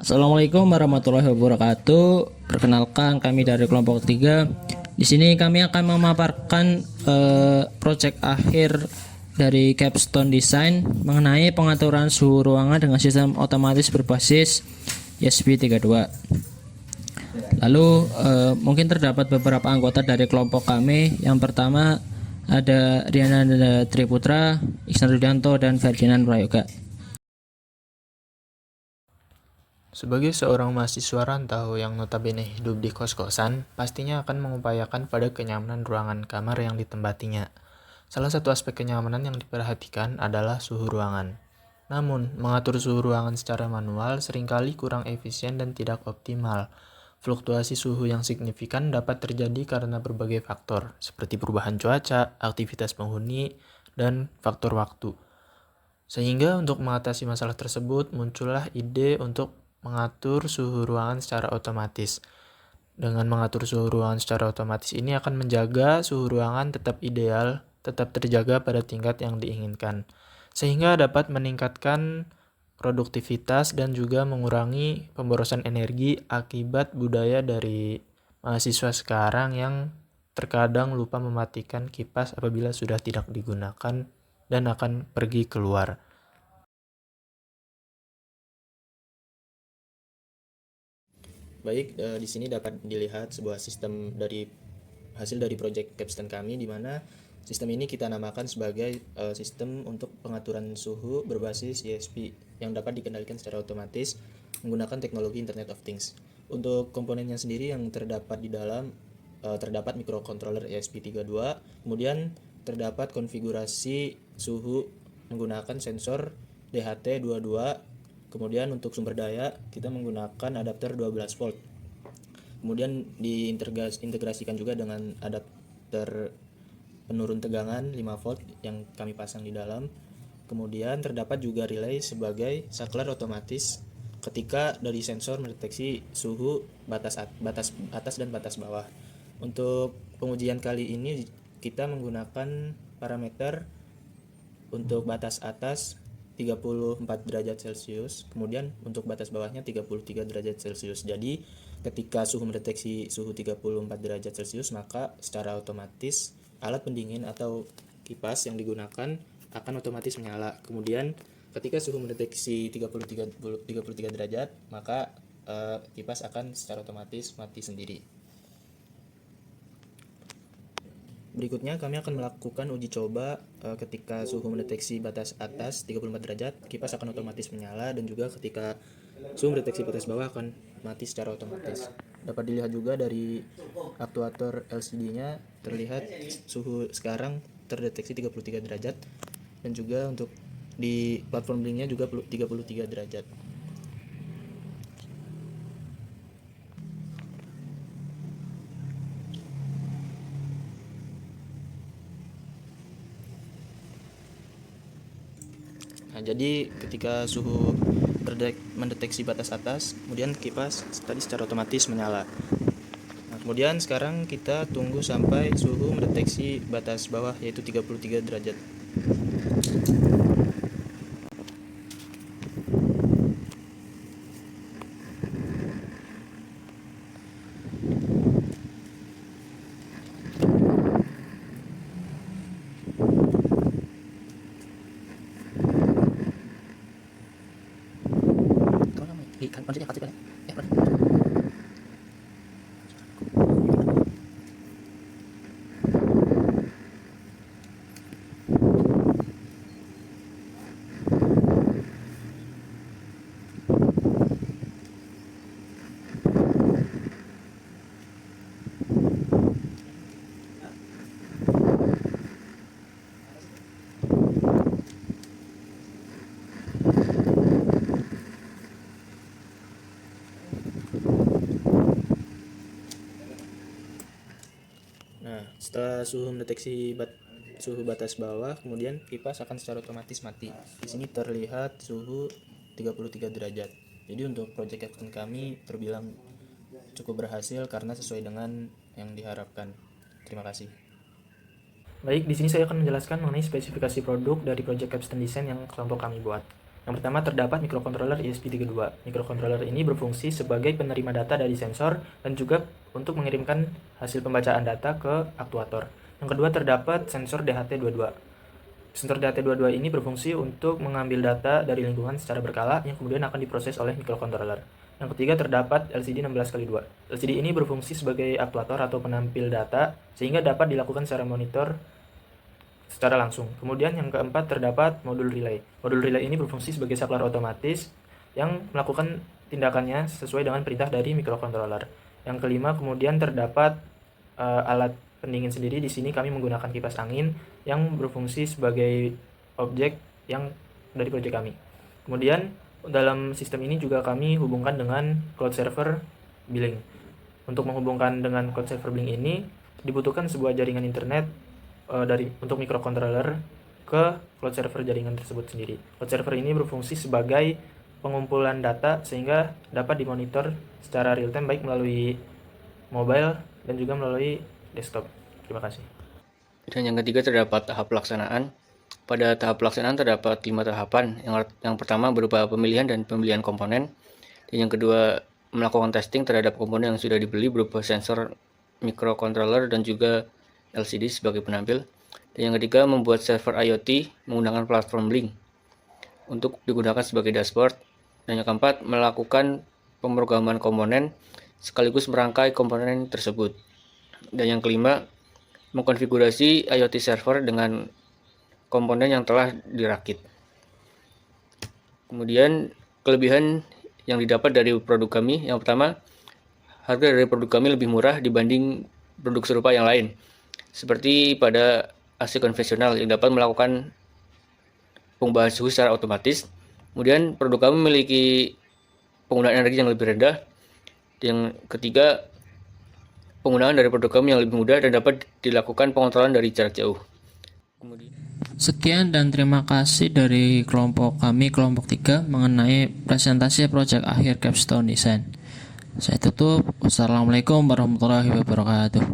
Assalamualaikum warahmatullahi wabarakatuh. Perkenalkan, kami dari kelompok 3. Di sini kami akan memaparkan proyek akhir dari Capstone Design mengenai pengaturan suhu ruangan dengan sistem otomatis berbasis ESP32. Lalu mungkin terdapat beberapa anggota dari kelompok kami. Yang pertama ada Riana Triputra, Iksan Rudianto, dan Ferdinand Prayoga. Sebagai seorang mahasiswa rantau yang notabene hidup di kos-kosan, pastinya akan mengupayakan pada kenyamanan ruangan kamar yang ditempatinya. Salah satu aspek kenyamanan yang diperhatikan adalah suhu ruangan. Namun, mengatur suhu ruangan secara manual seringkali kurang efisien dan tidak optimal. Fluktuasi suhu yang signifikan dapat terjadi karena berbagai faktor, seperti perubahan cuaca, aktivitas penghuni, dan faktor waktu. Sehingga untuk mengatasi masalah tersebut, muncullah ide untuk mengatur suhu ruangan secara otomatis. Dengan mengatur suhu ruangan secara otomatis ini akan menjaga suhu ruangan tetap ideal, tetap terjaga pada tingkat yang diinginkan, sehingga dapat meningkatkan produktivitas dan juga mengurangi pemborosan energi akibat budaya dari mahasiswa sekarang yang terkadang lupa mematikan kipas apabila sudah tidak digunakan dan akan pergi keluar. Baik, di sini dapat dilihat sebuah sistem dari hasil dari proyek Capstone kami, di mana sistem ini kita namakan sebagai sistem untuk pengaturan suhu berbasis ESP yang dapat dikendalikan secara otomatis menggunakan teknologi Internet of Things. Untuk komponennya sendiri yang terdapat di dalam terdapat microcontroller ESP32, kemudian terdapat konfigurasi suhu menggunakan sensor DHT22. Kemudian untuk sumber daya kita menggunakan adapter 12 volt. Kemudian diintegrasikan juga dengan adapter penurun tegangan 5 volt yang kami pasang di dalam. Kemudian terdapat juga relay sebagai saklar otomatis ketika dari sensor mendeteksi suhu batas atas dan batas bawah. Untuk pengujian kali ini kita menggunakan parameter untuk batas atas 34 derajat Celcius, kemudian untuk batas bawahnya 33 derajat Celcius. Jadi ketika suhu mendeteksi suhu 34 derajat Celcius, maka secara otomatis alat pendingin atau kipas yang digunakan akan otomatis menyala. Kemudian ketika suhu mendeteksi 33 derajat, maka kipas akan secara otomatis mati sendiri. Berikutnya kami akan melakukan uji coba ketika suhu mendeteksi batas atas 34 derajat, kipas akan otomatis menyala, dan juga ketika suhu mendeteksi batas bawah akan mati secara otomatis. Dapat dilihat juga dari aktuator LCD-nya, terlihat suhu sekarang terdeteksi 33 derajat, dan juga untuk di platform blinknya juga 33 derajat. Nah, jadi ketika suhu mendeteksi batas atas, kemudian kipas tadi secara otomatis menyala. Nah, kemudian sekarang kita tunggu sampai suhu mendeteksi batas bawah, yaitu 33 derajat. Nah, setelah suhu mendeteksi suhu batas bawah, kemudian kipas akan secara otomatis mati. Di sini terlihat suhu 33 derajat. Jadi untuk proyek Capstone kami terbilang cukup berhasil karena sesuai dengan yang diharapkan. Terima kasih. Baik, di sini saya akan menjelaskan mengenai spesifikasi produk dari proyek Capstone Design yang kelompok kami buat. Yang pertama terdapat microcontroller ESP32. Microcontroller ini berfungsi sebagai penerima data dari sensor dan juga untuk mengirimkan hasil pembacaan data ke aktuator. Yang kedua terdapat sensor DHT22. Sensor DHT22 ini berfungsi untuk mengambil data dari lingkungan secara berkala yang kemudian akan diproses oleh microcontroller. Yang ketiga terdapat LCD 16x2. LCD ini berfungsi sebagai aktuator atau penampil data sehingga dapat dilakukan secara monitor secara langsung. Kemudian yang keempat terdapat modul relay. Modul relay ini berfungsi sebagai saklar otomatis yang melakukan tindakannya sesuai dengan perintah dari microcontroller. Yang kelima kemudian terdapat alat pendingin sendiri. Di sini kami menggunakan kipas angin yang berfungsi sebagai objek yang dari proyek kami. Kemudian dalam sistem ini juga kami hubungkan dengan cloud server billing. Untuk menghubungkan dengan cloud server billing ini dibutuhkan sebuah jaringan internet untuk microcontroller ke cloud server jaringan tersebut sendiri. Cloud server ini berfungsi sebagai pengumpulan data sehingga dapat dimonitor secara real time baik melalui mobile dan juga melalui desktop. Terima kasih. Dan yang ketiga terdapat tahap pelaksanaan. Pada tahap pelaksanaan terdapat 5 tahapan. Yang pertama berupa pemilihan dan pembelian komponen. Dan yang kedua melakukan testing terhadap komponen yang sudah dibeli berupa sensor, microcontroller dan juga LCD sebagai penampil. Dan yang ketiga membuat server IoT menggunakan platform Blink untuk digunakan sebagai dashboard. Dan yang keempat melakukan pemrograman komponen sekaligus merangkai komponen tersebut. Dan yang kelima mengkonfigurasi IoT server dengan komponen yang telah dirakit. Kemudian kelebihan yang didapat dari produk kami, yang pertama harga dari produk kami lebih murah dibanding produk serupa yang lain. Seperti pada AC konvensional yang dapat melakukan pengubahan suhu secara otomatis. Kemudian produk kami memiliki penggunaan energi yang lebih rendah. Yang ketiga, penggunaan dari produk kami yang lebih mudah dan dapat dilakukan pengontrolan dari jarak jauh. Sekian dan terima kasih dari kelompok kami, kelompok 3, mengenai presentasi proyek akhir Capstone Design. Saya tutup. Wassalamualaikum warahmatullahi wabarakatuh.